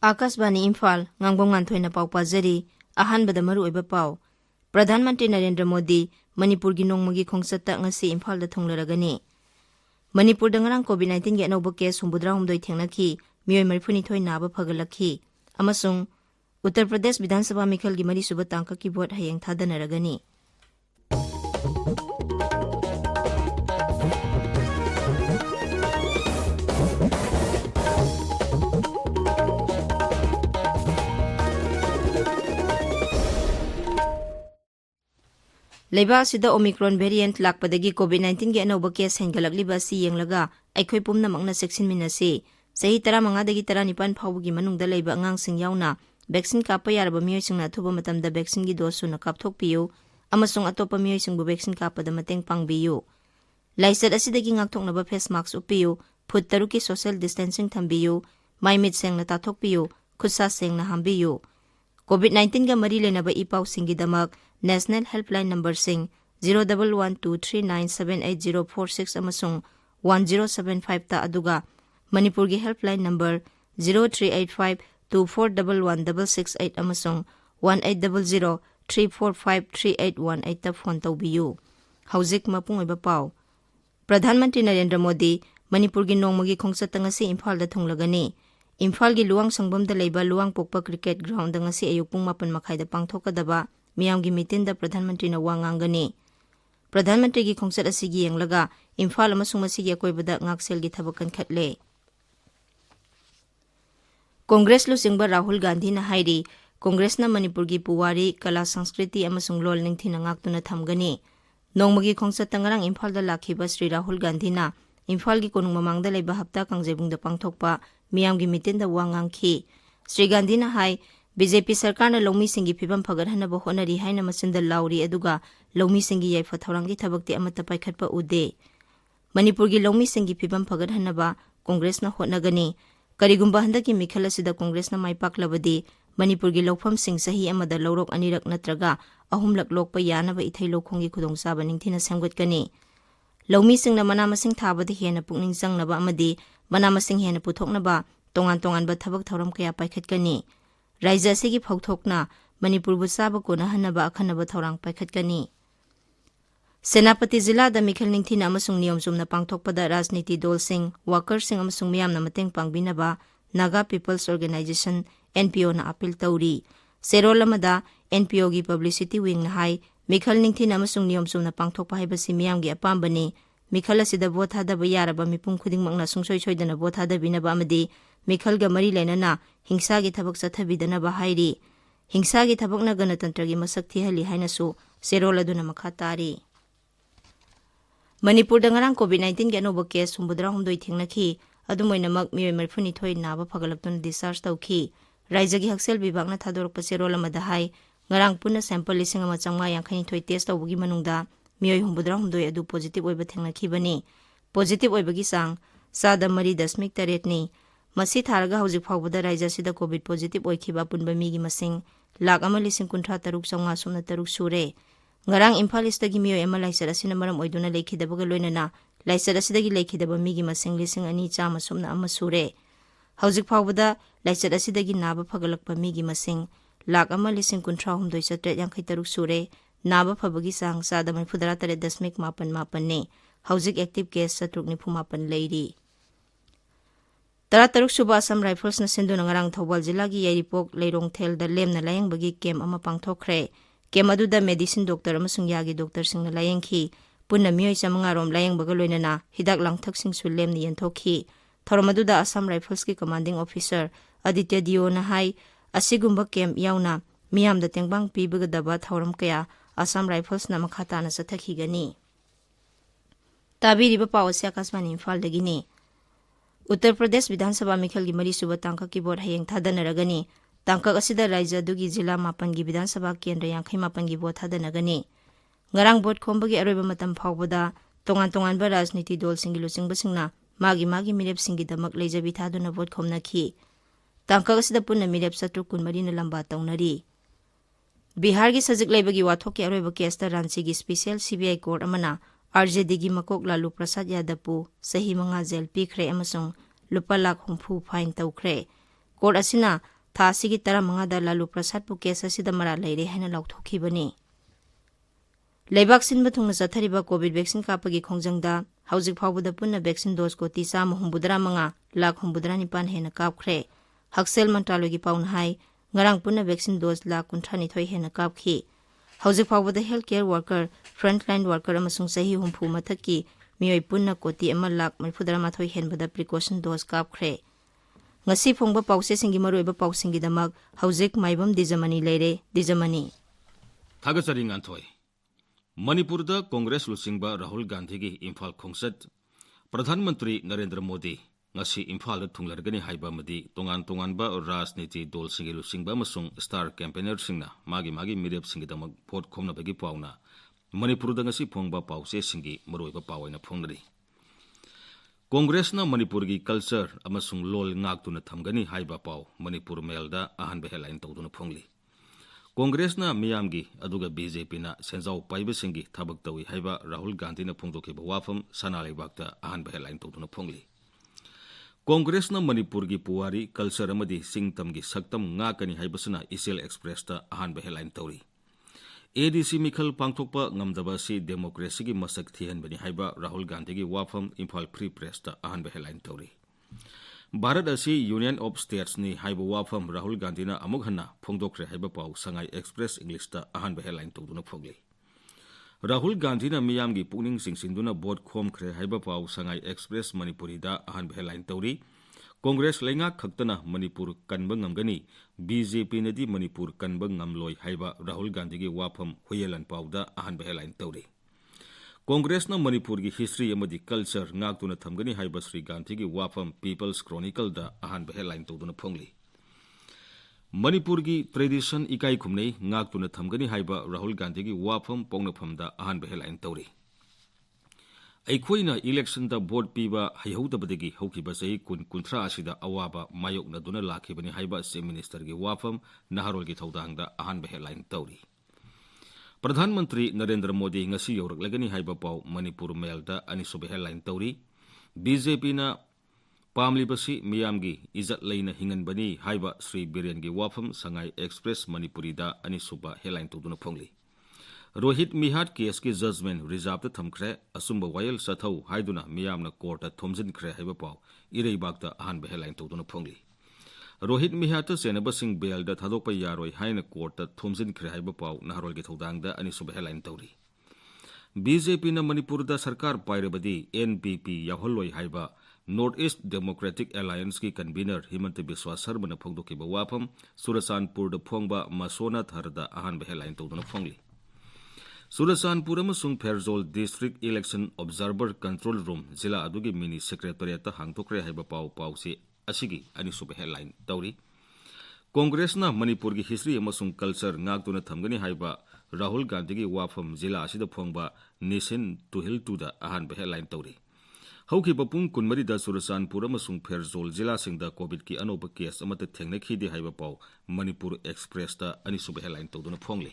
Akashbani Imphal Ngangbam Nganthoi na pau pajari ahanbada maru oiba pau Pradhan Mantri Narendra Modi Manipur gi nongmagi khongsatta ngasi Imphal da thonglaragani Manipur da ngarang COVID-19 gi anauba case humbudra humdoi thengnaki miyoi marifuni thoi naba phagalakhi amasung Uttar Pradesh Vidhan Sabha Mikhal gi mari suba tangka ki vote hayeng thadanaragani Leiba sida Omicron variant lakpadagi COVID-19 gi anauba case hengalakliba si yenglaga aikhoi pumnamakna seksinminasi sahi 15 dagi 19 phawgi manungda leiba angangsing yauna vaccine kapa yaraba miyoisingna thuba matamda vaccine gi dose na kapthokpiyu amasung atopa miyoisingbu vaccine kapada mateng pangbiyu laisat asidagi ngakthoknaba face mask upiyu foot taruki social distancing thambiyu maimit sengna tathokpiyu khutsa sengna hambiyu COVID-19 ga mari lenaba ipau singi damak National Helpline Number sing 011239788046 amasung 1075 ta aduga Manipur gi helpline number 0385241166 amasung 1800345381 ta phone tawbiyu hauzik mapung oiba pau Pradhan Mantri Narendra Modi Manipur gi nongmagi khongsat ngasi Imphal da thonglagani Imphal gi luang sangbam da leiba luang pokpa cricket ground da ngasi ayuk pung 8:30 da pangthokadaba miyam gi mitin da Pradhan Mantri na wangangani Pradhan Mantri gi khongsat asigi yenglaga Imphal amasung masigi akoibada ngaksel gi thabakan khatle Congress lusingba Rahul Gandhi na hairi Congress na Manipur gi puwari kala sanskriti amasung lol ningthina ngaktuna thamgani nongmagi khongsat tangarang Imphal da lakhiba Sri Rahul Gandhi na Imphal gi konung mamangda leiba hapta kangjebung da pangthokpa miyam gi mitin da wangangki Sri Gandhi na hai BJP sarkar na longmi singi phibam phagarhanaba honari haina machinda lauri aduga longmi singi yaifa thaurangi thabakti amata paikhatpa ude Manipur gi longmi singi phibam phagarhanaba Congress na hotnagani karigumba handaki mikhala sida Congress na maipaklabadi Manipur gi lawpham sing sahi amada lawrok anirak natraga ahumlak lokpa yanaba ithai lokhongi khudongchaba ningthina semgatkani lawmi singna manamasing thabadi hena pukning jangnaba amadi manamasing hena puthoknaba tongan ba thabak thauram kaya paikhatkani Raija sigi phauthokna Manipur bu saba kona hanaba akhanaba thaurang paikhatkani Senapati Zilla da Mikhal ningthina amasung niyom chumna pangthokpada rajniti dol sing worker sing amasung miyamna mateng pangbinaba Naga People's Organization NPO na appeal tauri Serol amada NPO gi publicity wing na hai Mikhal ningthina amasung niyom chumna pangthokpa haibasi miyam gi apambani Mikhal asida vote hadaba yaraba mipum khudingmakna sungsoi soidana vote hadabinaba amadi Mikhal ga mari lenana hingsa gi thabak chathabidana ba hairi hingsa gi thabakna ganatantra gi masak thihali hainasu serol aduna makha tari Manipur da ngarang COVID-19 gi anoba case humbudra humdoi thengnakhi adumoinamak miyoi marfuni thoi naba phagalaktuna discharge tawkhi raija gi haksel bibakna thadorpa serol amada hai ngarang punna sample 1552 test tawbugi manungda miyoi humbudra humdoi adu positive oiba thengnakhi bani positive oibagi sang sada mari dasmik taret ni Masi tharaga hauzik phawbada raija sida COVID positive oikhiba punba migi masing lakh ama lising kunthra taruk sawnga sumna taruk sure ngarang Imphal istagi miyoi ama laisar asina maram oiduna leikhidabaga loinana laisar asidagi leikhidaba migi masing lising ani chama sumna ama sure hauzik phawbada laisar asidagi naba phagalakpa migi masing lakh ama lising kunthra humdoi chatret yankhai taruk sure naba phabagi sang sada manfudara tare dasmik mapan ne hauzik active case satruk ni phumapan leiri Tarataruk suba Assam Rifles na sindu na ngarang Thawbal Jilla gi Yairipok Leirong Thel da lem na layang-bagi kem ama pangthokre kem aduda medicine doctor amasung yagi doctor sing na layangki punna miyoi chamanga rom layang-baga loinana hidak langthak sing su lem ni yanthokhi thoram aduda Assam Rifles ki commanding officer Aditya Dio na hai asigumba kem yauna miyam da tengbang pibaga daba thoram kaya Assam Rifles na makhata na sathakigani tabiriba pawase Akashbani Imphal dagini Uttar Pradesh Vidhan Sabha Mikhal gi mari suba tangka ki vote hayeng thadanaragani tangka asida raija dugi jila 8 gi Vidhan Sabha kendra 58 gi vote thadanagani ngarang vote khombagi aroiba matam phawbada tongan ba rajniti dol singi luchingba singna magi mirep singi damak leijabi thaduna vote khomnakhi Tangkak asida punna mirep satru kunmari na lamba taunari. Bihar gi sajik laibagi wathok ki aroiba kesta Ranchi gi special CBI court amana RJD gi makok Lalu Prasad Yadapu sahi manga jail pikre amasung lupa lakh humpu fine taukre. Court asina tha asigi tara manga da Lalu Prasad pu case asida mara leire haina laukthokibani. Leibak sinba thungna chathariba COVID vaccine kapagi khongjangda haujik phawbada punna vaccine dose ko ti chama humbudra manga lakh humbudra nipan hena kapkhre. Haksel Mantralogi paun hai ngarang punna vaccine dose lakh kunthani thoi hena kapkhi. Haujik phawbada healthcare worker, frontline worker amasung sahi humpu mathaki miyoi punna koti ama lakh marfudra mathoi henbada precaution dose kapkhre. Ngasi phongba pause singi maroiba pausingi damak haujik Maibam Dwijamani leire Dwijamani. Thagasari Nganthoi. Manipur da Congress lusingba Rahul Gandhi gi Imphal khongset Pradhan Mantri Narendra Modi ngasi Imphal da thunglargani haiba madi tongan ba rajniti dol singi lusingba masung star campaigner singna magi mirep singi damak vote khomna bagi pauna Manipur da ngasi phongba pause singi maroiba pawaina phongnari Congress na Manipur gi culture amasung lol ngak tuna thamgani haiba paw Manipur mail da ahanba headline tawduna phongli Congress na miyamgi aduga BJP na senjau paiba singi thabak tawi haiba Rahul Gandhi na phongdoki ba wafam sanalai bakta ahanba headline tawduna phongli Congress na Manipur gi puwari culture amadi singtam gi saktam ngakani haibasuna Isel Express ta ahanba headline tawri ADC Mikhal pangthokpa ngamdaba si democracy gi masak thihanbani haiba Rahul Gandhi gi wafam Imphal Free Press ta ahanba headline tawri Bharat asi Union of States ni haiba wafam Rahul Gandhi na amuk hanna phongdokre haiba paw Sangai Express English ta ahanba headline tawduna phogli Rahul Gandhi na miyamgi pukning singsinduna board khomkhre haiba paw Sangai Express Manipuri da ahanba headline tawri Congress lainga khaktana Manipur kanba ngamgani BJP nadi Manipur kanba ngamloi haiba Rahul Gandhi gi wafam hoyelan paw da ahanba headline tawri Congress na Manipur gi history amadi culture ngaktuna thamgani haiba Sri Gandhi gi wafam People's Chronicle da ahanba headline tawduna phongli Manipur gi tradition ikai khumnei ngaktuna thamgani haiba Rahul Gandhi gi wafam pongnafam da ahanba headline tawri Aikhoina election da vote piba haihudabadagi haukiba sei kunthra asida awaba mayokna duna lakhibani haiba Chief Minister gi wafam Naharol gi thodangda ahanba headline tawri Pradhan Mantri Narendra Modi ngasi yoraklagani haiba paw Manipur mail da anisuba headline tawri BJP na pamlibasi miyamgi izat leina hinganbani haiba Sri Biren gi wafam Sangai Express Manipuri da anisuba headline tawduna phongli Rohit Mihat case ki judgment reserve thamkhre asumba wayel sathau haiduna miyamna court thomjin khre haiba paw irei bakta ahanba headline tawduna phongli Rohit Mihat senaba sing bail da thadokpa yaroi haina court thomjin khre haiba paw Naharol gi thodangda anisuba headline tawri BJP na Manipur da sarkar pairabadi NPP yaholloi haiba North East Democratic Alliance ki convener Himanta Biswa Sarma na phongdoki ba wafam Surasanpur da phongba Masona Tharda ahanba headline tawduna phongli Surasanpur amasung Pherzol District Election Observer Control Room Zila adugi mini secretariat ta hangtokre haiba paw se asigi anisuba headline tawri Congress na Manipur gi history amasung culture ngaktuna thamgani haiba Rahul Gandhi gi wafam Zila asida phongba Nation to Hill to da ahanba headline tawri Hauki bapung kunmari da Surasanpur amasung Pherzol Zila singda COVID ki anoba case amata thengnakhi de haiba paw Manipur Express ta anisuba headline tawduna phongli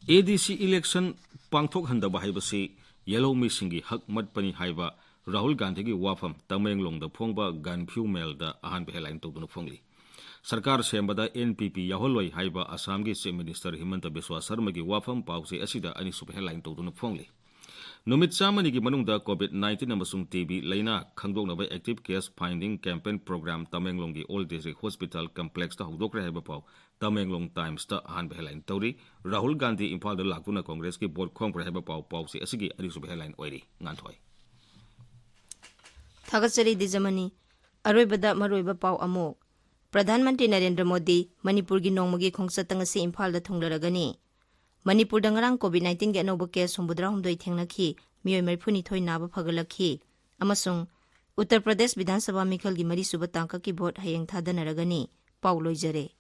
ADC election pangthok handaba haibasi yellow misingi hak matpani haiba Rahul Gandhi gi wafam Tamenglong da phongba Ganphu mail da ahanba headline tawduna phongli Sarkar sembada NPP yaholloi haiba Assam gi Chief Minister Himanta Biswa Sarma gi wafam pause asida anisuba headline tawduna phongli Numit chamani gi manungda COVID-19 amasung TB laina khangdoknaba active case finding campaign program Tamenglong gi All District Hospital Complex ta hudokre haiba paw Tamenglong Times ta ahanba headline tawri Rahul Gandhi Imphal da laktuna Congress ki board khongkre haiba paw se asigi anisuba headline oiri Nganthoi Thagasari Dwijamani aroibada maroiba paw amok Pradhan Mantri Narendra Modi Manipur gi nongmagi khongsatang asi Imphal da thunglaragani Manipur da ngarang COVID-19 gi anoba case humbudra humdoi thengnakhi miyoi marphuni thoi naba phagalakhi amasung Uttar Pradesh Vidhan Sabha Mikhal gi mari suba tangka ki vote hayeng thadanaragani paw loijare